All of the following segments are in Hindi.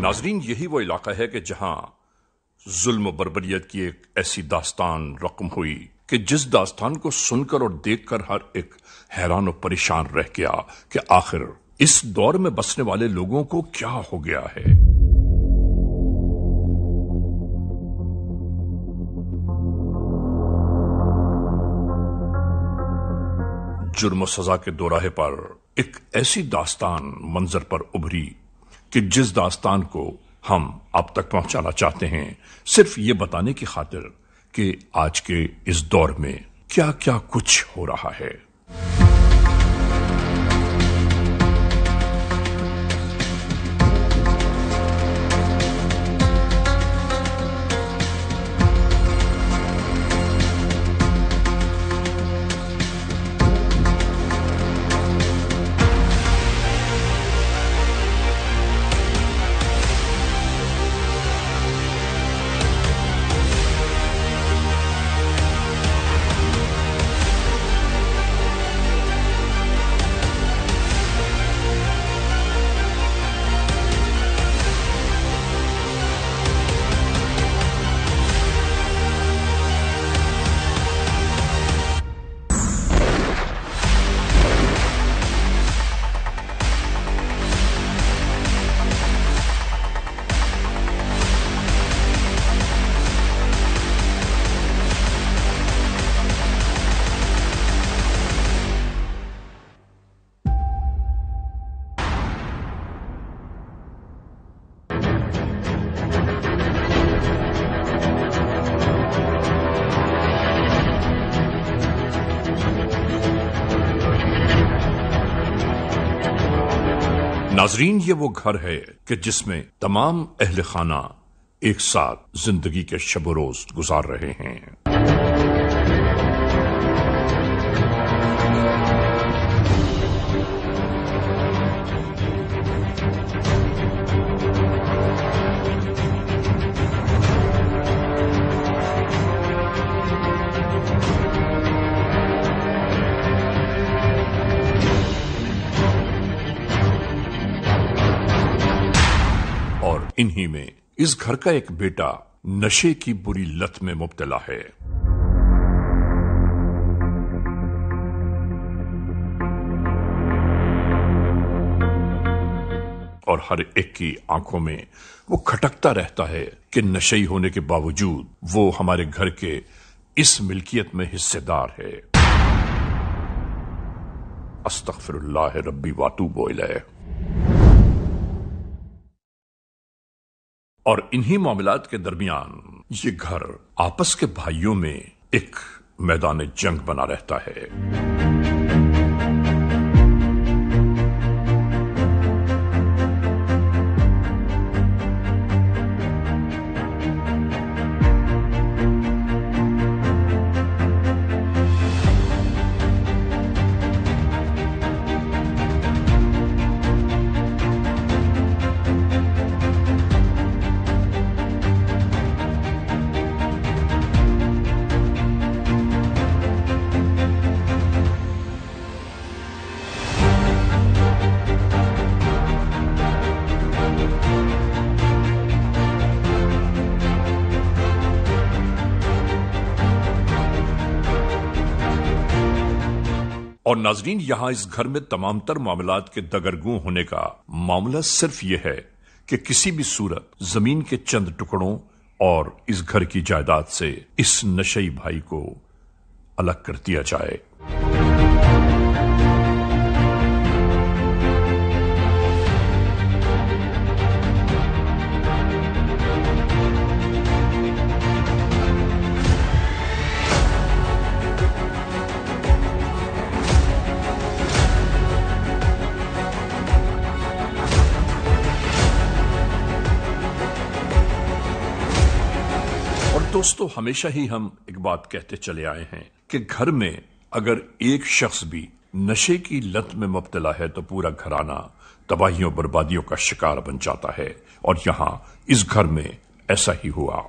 नाजरीन, यही वो इलाका है कि जहां जुल्म बर्बरियत की एक ऐसी दास्तान रकम हुई कि जिस दास्तान को सुनकर और देखकर हर एक हैरान और परेशान रह गया कि आखिर इस दौर में बसने वाले लोगों को क्या हो गया है। जुर्म सजा के दोराहे पर एक ऐसी दास्तान मंजर पर उभरी कि जिस दास्तान को हम आप तक पहुंचाना चाहते हैं सिर्फ ये बताने की खातिर कि आज के इस दौर में क्या क्या कुछ हो रहा है। नाजरीन, ये वो घर है कि जिसमें तमाम अहले खाना एक साथ जिंदगी के शब रोज गुजार रहे हैं। और इन्हीं में इस घर का एक बेटा नशे की बुरी लत में मुब्तला है। और हर एक की आंखों में वो खटकता रहता है कि नशेई होने के बावजूद वो हमारे घर के इस मिल्कियत में हिस्सेदार है। अस्तगफिरुल्लाह रब्बी वातूबु इलैह। और इन्हीं मामलात के दरमियान ये घर आपस के भाइयों में एक मैदान जंग बना रहता है। और नाजरीन, यहां इस घर में तमाम तर मामलात के दगरगू होने का मामला सिर्फ यह है कि किसी भी सूरत जमीन के चंद टुकड़ों और इस घर की जायदाद से इस नशई भाई को अलग कर दिया जाए। दोस्तों, हमेशा ही हम एक बात कहते चले आए हैं कि घर में अगर एक शख्स भी नशे की लत में मुब्तला है तो पूरा घराना तबाहियों बर्बादियों का शिकार बन जाता है। और यहां इस घर में ऐसा ही हुआ।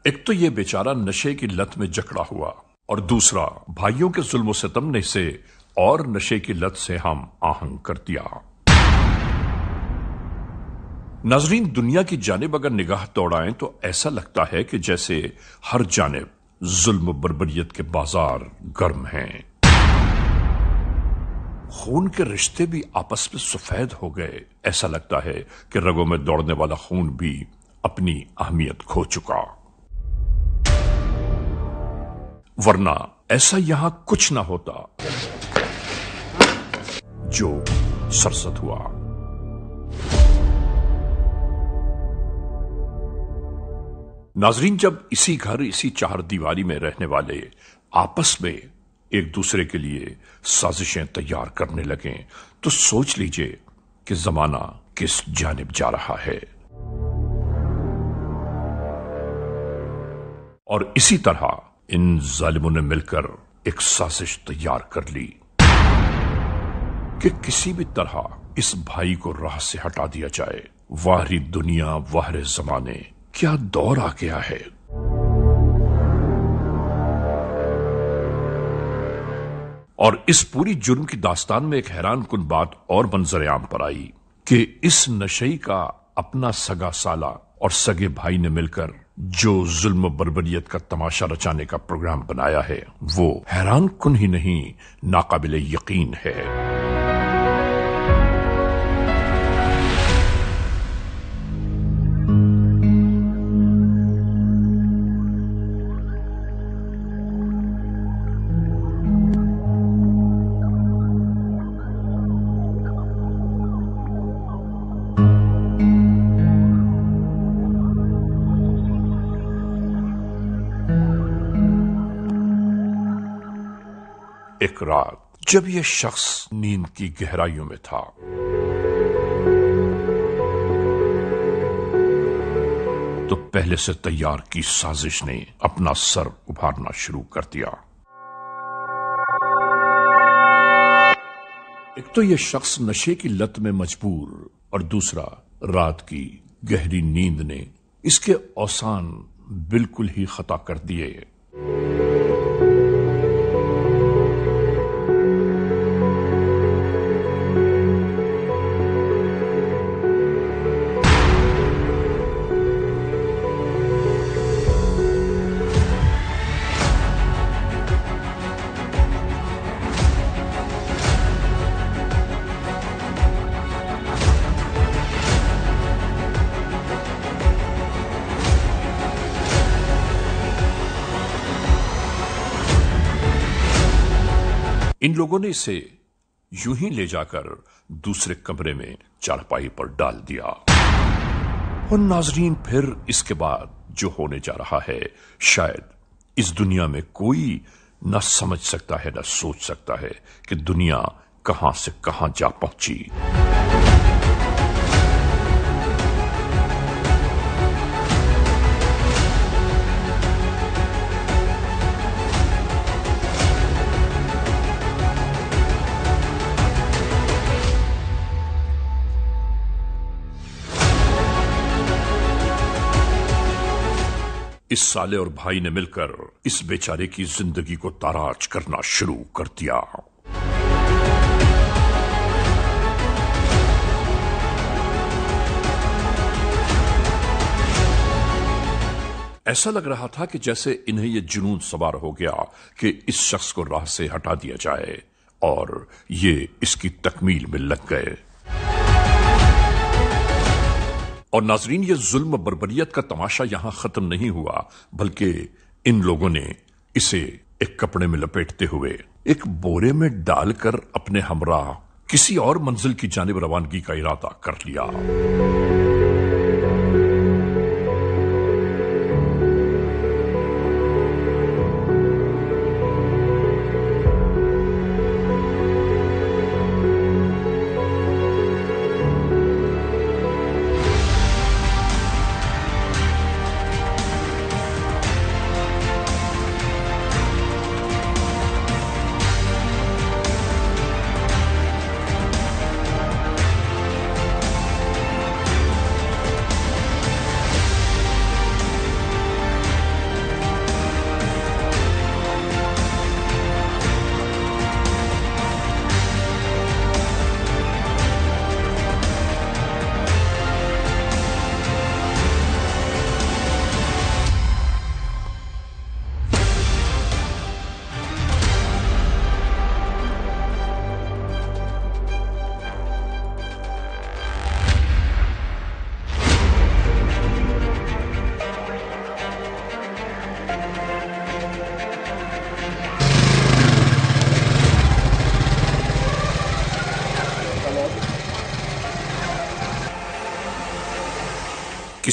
एक तो ये बेचारा नशे की लत में जकड़ा हुआ और दूसरा भाइयों के जुल्म सितम ने से और नशे की लत से हम आहंग कर दिया। नाजरीन, दुनिया की जानिब अगर निगाह दौड़ाएं तो ऐसा लगता है कि जैसे हर जानिब जुल्म बर्बरियत के बाजार गर्म हैं। खून के रिश्ते भी आपस में सफेद हो गए। ऐसा लगता है कि रगों में दौड़ने वाला खून भी अपनी अहमियत खो चुका। वरना ऐसा यहां कुछ ना होता जो सरसद हुआ। नाजरीन, जब इसी घर, इसी चार दीवारी में रहने वाले आपस में एक दूसरे के लिए साजिशें तैयार करने लगे तो सोच लीजिए कि जमाना किस जानिब जा रहा है। और इसी तरह इन जालिमों ने मिलकर एक साजिश तैयार कर ली कि किसी भी तरह इस भाई को राह से हटा दिया जाए। वाहरी दुनिया, वाहरे जमाने, क्या दौर आ गया है। और इस पूरी जुर्म की दास्तान में एक हैरान कुन बात और मंजर आम पर आई कि इस नशई का अपना सगा साला और सगे भाई ने मिलकर जो जुल्म बर्बरियत का तमाशा रचाने का प्रोग्राम बनाया है वो हैरान कुन ही नहीं, नाकाबिले यकीन है। एक रात जब यह शख्स नींद की गहराइयों में था तो पहले से तैयार की साजिश ने अपना सर उभारना शुरू कर दिया। एक तो यह शख्स नशे की लत में मजबूर और दूसरा रात की गहरी नींद ने इसके औसान बिल्कुल ही खता कर दिए। इन लोगों ने इसे यूं ही ले जाकर दूसरे कमरे में चारपाई पर डाल दिया। और नाजरीन, फिर इसके बाद जो होने जा रहा है शायद इस दुनिया में कोई न समझ सकता है, न सोच सकता है कि दुनिया कहां से कहां जा पहुंची। इस साले और भाई ने मिलकर इस बेचारे की जिंदगी को ताराज करना शुरू कर दिया। ऐसा लग रहा था कि जैसे इन्हें यह जुनून सवार हो गया कि इस शख्स को राह से हटा दिया जाए और ये इसकी तकमील में लग गए। और नाजरीन, ये जुल्म बर्बरियत का तमाशा यहां खत्म नहीं हुआ, बल्कि इन लोगों ने इसे एक कपड़े में लपेटते हुए एक बोरे में डालकर अपने हमराह किसी और मंजिल की जानिब रवानगी का इरादा कर लिया।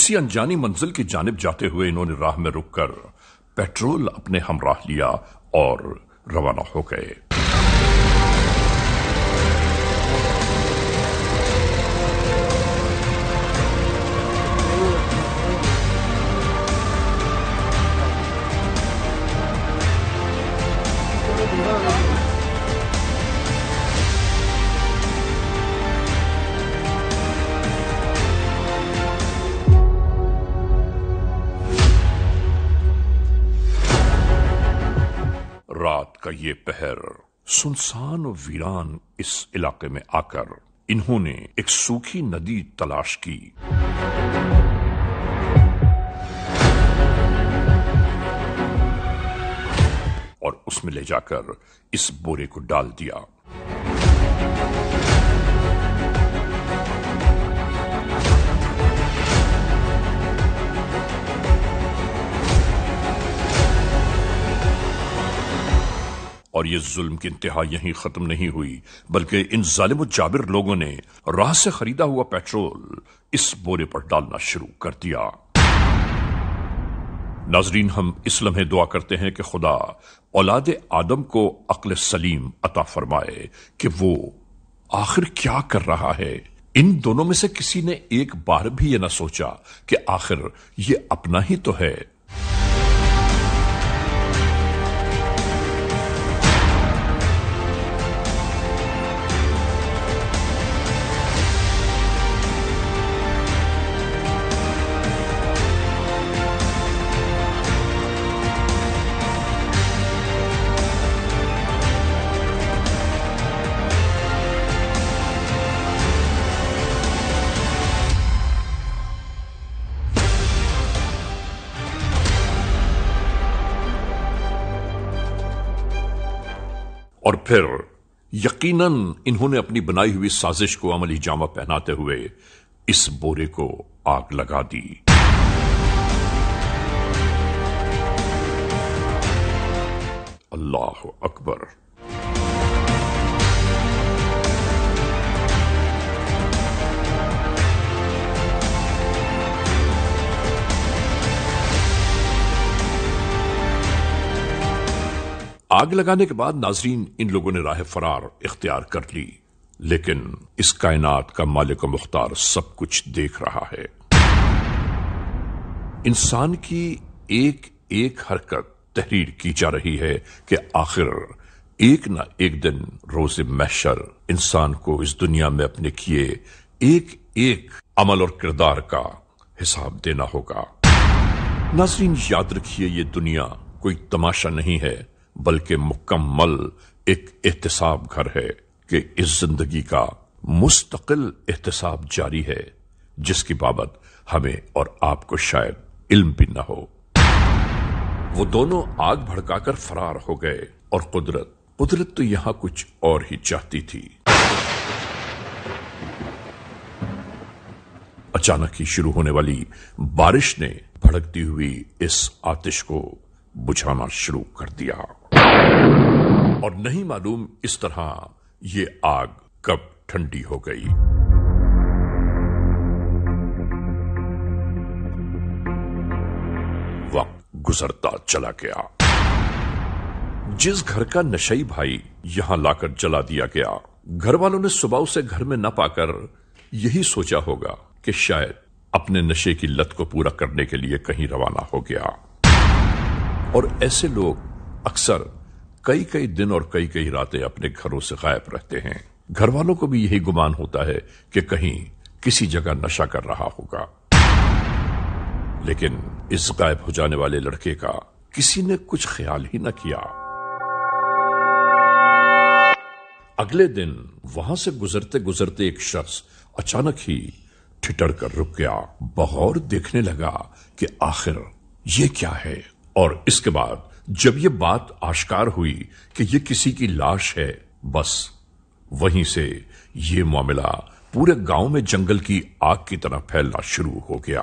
किसी अनजानी मंजिल की जानिब जाते हुए इन्होंने राह में रुककर पेट्रोल अपने हमराह लिया और रवाना हो गए। रात का ये पहर सुनसान और वीरान इस इलाके में आकर इन्होंने एक सूखी नदी तलाश की और उसमें ले जाकर इस बोरे को डाल दिया। और ये जुल्म की इंतहा यहीं खत्म नहीं हुई, बल्कि इन जालिम जाबिर लोगों ने राह से खरीदा हुआ पेट्रोल इस बोरे पर डालना शुरू कर दिया। नाजरीन, हम इस लम्हे दुआ करते हैं कि खुदा औलाद आदम को अक्ल सलीम अता फरमाए कि वो आखिर क्या कर रहा है। इन दोनों में से किसी ने एक बार भी ये ना सोचा कि आखिर ये अपना ही तो है। और फिर यकीनन इन्होंने अपनी बनाई हुई साजिश को अमली जामा पहनाते हुए इस बोरे को आग लगा दी। अल्लाह अकबर। आग लगाने के बाद नाजरीन इन लोगों ने राह फरार इख्तियार कर ली, लेकिन इस कायनात का मालिक मुख्तार सब कुछ देख रहा है। इंसान की एक एक हरकत तहरीर की जा रही है कि आखिर एक ना एक दिन रोज़े महशर इंसान को इस दुनिया में अपने किए एक एक अमल और किरदार का हिसाब देना होगा। नाजरीन, याद रखिए, ये दुनिया कोई तमाशा नहीं है, बल्कि मुकम्मल एक एहतिसाब घर है कि इस जिंदगी का मुस्तकिल एहतिसाब जारी है, जिसकी बाबत हमें और आपको शायद इल्म भी न हो। वो दोनों आग भड़काकर फरार हो गए और कुदरत तो यहां कुछ और ही चाहती थी। अचानक ही शुरू होने वाली बारिश ने भड़कती हुई इस आतिश को बुझाना शुरू कर दिया और नहीं मालूम इस तरह ये आग कब ठंडी हो गई। वक्त गुजरता चला गया। जिस घर का नशई भाई यहां लाकर जला दिया गया, घर वालों ने सुबह उसे घर में न पाकर यही सोचा होगा कि शायद अपने नशे की लत को पूरा करने के लिए कहीं रवाना हो गया। और ऐसे लोग अक्सर कई कई दिन और कई कई रातें अपने घरों से गायब रहते हैं। घर वालों को भी यही गुमान होता है कि कहीं किसी जगह नशा कर रहा होगा, लेकिन इस गायब हो जाने वाले लड़के का किसी ने कुछ ख्याल ही न किया। अगले दिन वहां से गुजरते गुजरते एक शख्स अचानक ही ठिठर कर रुक गया, बगौर देखने लगा कि आखिर ये क्या है। और इसके बाद जब ये बात आश्कार हुई कि ये किसी की लाश है, बस वहीं से ये मामला पूरे गांव में जंगल की आग की तरह फैलना शुरू हो गया।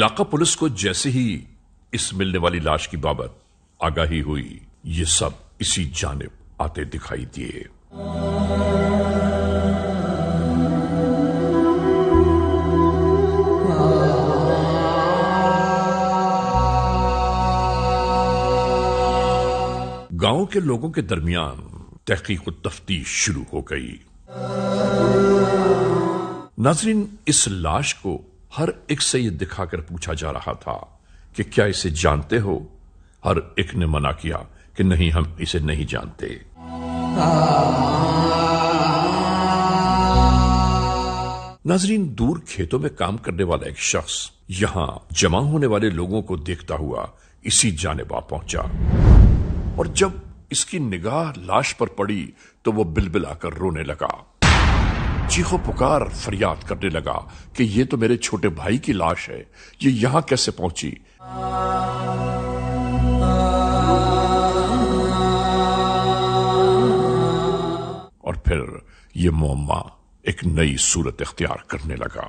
इलाका पुलिस को जैसे ही इस मिलने वाली लाश की बाबत आगाही हुई, ये सब इसी जानिब आते दिखाई दिए। गांव के लोगों के दरमियान तहकीक व तफ्तीश शुरू हो गई। नाज़रीन, इस लाश को हर एक से यह दिखाकर पूछा जा रहा था कि क्या इसे जानते हो? हर एक ने मना किया कि नहीं, हम इसे नहीं जानते। नाज़रीन, दूर खेतों में काम करने वाला एक शख्स यहां जमा होने वाले लोगों को देखता हुआ इसी जानिब आ पहुंचा और जब इसकी निगाह लाश पर पड़ी तो वो बिलबिलाकर रोने लगा, चीखो पुकार फरियाद करने लगा कि ये तो मेरे छोटे भाई की लाश है, ये यहां कैसे पहुंची? और फिर ये मुअम्मा एक नई सूरत इख्तियार करने लगा।